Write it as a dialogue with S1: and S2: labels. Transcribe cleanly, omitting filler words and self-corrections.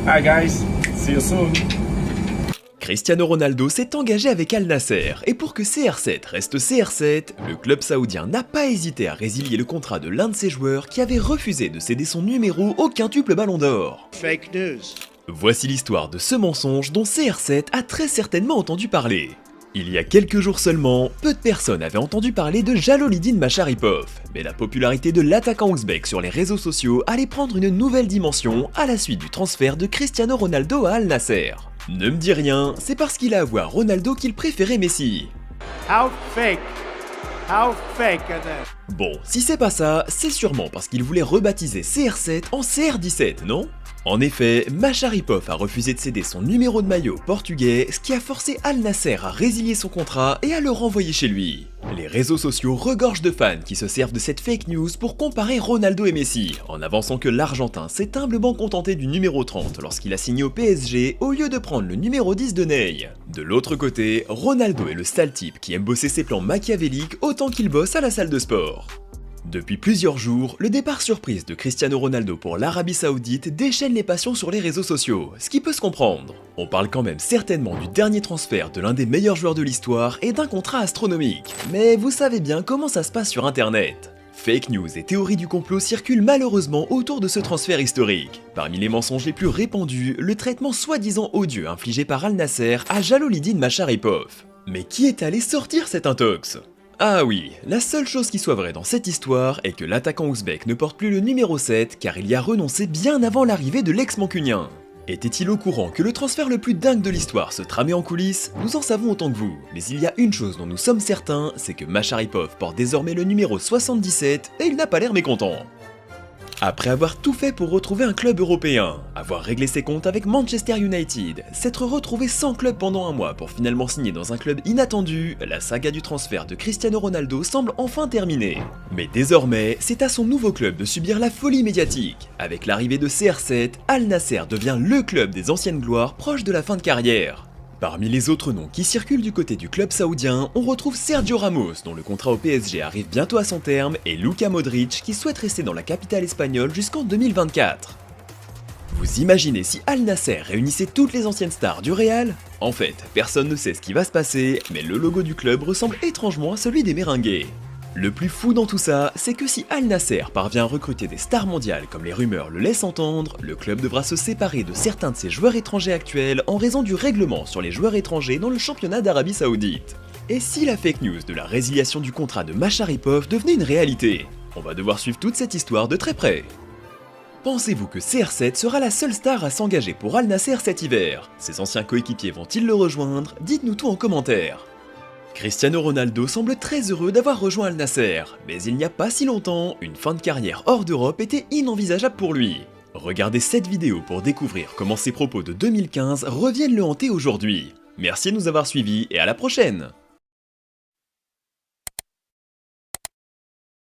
S1: Hi guys, see you soon.
S2: Cristiano Ronaldo s'est engagé avec Al Nasser, et pour que CR7 reste CR7, le club saoudien n'a pas hésité à résilier le contrat de l'un de ses joueurs qui avait refusé de céder son numéro au quintuple Ballon d'Or.
S3: Fake news.
S2: Voici l'histoire de ce mensonge dont CR7 a très certainement entendu parler. Il y a quelques jours seulement, peu de personnes avaient entendu parler de Jalolidine Macharipov, mais la popularité de l'attaquant ouzbek sur les réseaux sociaux allait prendre une nouvelle dimension à la suite du transfert de Cristiano Ronaldo à Al Nasser. Ne me dis rien, c'est parce qu'il a à voir Ronaldo qu'il préférait Messi.
S3: How fake are they?
S2: Bon, si c'est pas ça, c'est sûrement parce qu'il voulait rebaptiser CR7 en CR17, non ? En effet, Macharipov a refusé de céder son numéro de maillot portugais, ce qui a forcé Al Nasser à résilier son contrat et à le renvoyer chez lui. Les réseaux sociaux regorgent de fans qui se servent de cette fake news pour comparer Ronaldo et Messi, en avançant que l'Argentin s'est humblement contenté du numéro 30 lorsqu'il a signé au PSG au lieu de prendre le numéro 10 de Ney. De l'autre côté, Ronaldo est le sale type qui aime bosser ses plans machiavéliques autant qu'il bosse à la salle de sport. Depuis plusieurs jours, le départ surprise de Cristiano Ronaldo pour l'Arabie Saoudite déchaîne les passions sur les réseaux sociaux, ce qui peut se comprendre. On parle quand même certainement du dernier transfert de l'un des meilleurs joueurs de l'histoire et d'un contrat astronomique. Mais vous savez bien comment ça se passe sur internet. Fake news et théories du complot circulent malheureusement autour de ce transfert historique. Parmi les mensonges les plus répandus, le traitement soi-disant odieux infligé par Al Nasser à Jalolidine Macharipov. Mais qui est allé sortir cet intox ? Ah oui, la seule chose qui soit vraie dans cette histoire est que l'attaquant ouzbek ne porte plus le numéro 7 car il y a renoncé bien avant l'arrivée de l'ex-mancunien. Était-il au courant que le transfert le plus dingue de l'histoire se tramait en coulisses ? Nous en savons autant que vous, mais il y a une chose dont nous sommes certains, c'est que Macharipov porte désormais le numéro 77 et il n'a pas l'air mécontent. Après avoir tout fait pour retrouver un club européen, avoir réglé ses comptes avec Manchester United, s'être retrouvé sans club pendant un mois pour finalement signer dans un club inattendu, la saga du transfert de Cristiano Ronaldo semble enfin terminée. Mais désormais, c'est à son nouveau club de subir la folie médiatique. Avec l'arrivée de CR7, Al Nasser devient le club des anciennes gloires proche de la fin de carrière. Parmi les autres noms qui circulent du côté du club saoudien, on retrouve Sergio Ramos, dont le contrat au PSG arrive bientôt à son terme, et Luka Modric, qui souhaite rester dans la capitale espagnole jusqu'en 2024. Vous imaginez si Al Nasser réunissait toutes les anciennes stars du Real ? En fait, personne ne sait ce qui va se passer, mais le logo du club ressemble étrangement à celui des Merengues. Le plus fou dans tout ça, c'est que si Al Nasser parvient à recruter des stars mondiales comme les rumeurs le laissent entendre, le club devra se séparer de certains de ses joueurs étrangers actuels en raison du règlement sur les joueurs étrangers dans le championnat d'Arabie Saoudite. Et si la fake news de la résiliation du contrat de Macharipov devenait une réalité ? On va devoir suivre toute cette histoire de très près. Pensez-vous que CR7 sera la seule star à s'engager pour Al Nasser cet hiver ? Ses anciens coéquipiers vont-ils le rejoindre ? Dites-nous tout en commentaire. Cristiano Ronaldo semble très heureux d'avoir rejoint Al Nasser, mais il n'y a pas si longtemps, une fin de carrière hors d'Europe était inenvisageable pour lui. Regardez cette vidéo pour découvrir comment ses propos de 2015 reviennent le hanter aujourd'hui. Merci de nous avoir suivis et à la prochaine!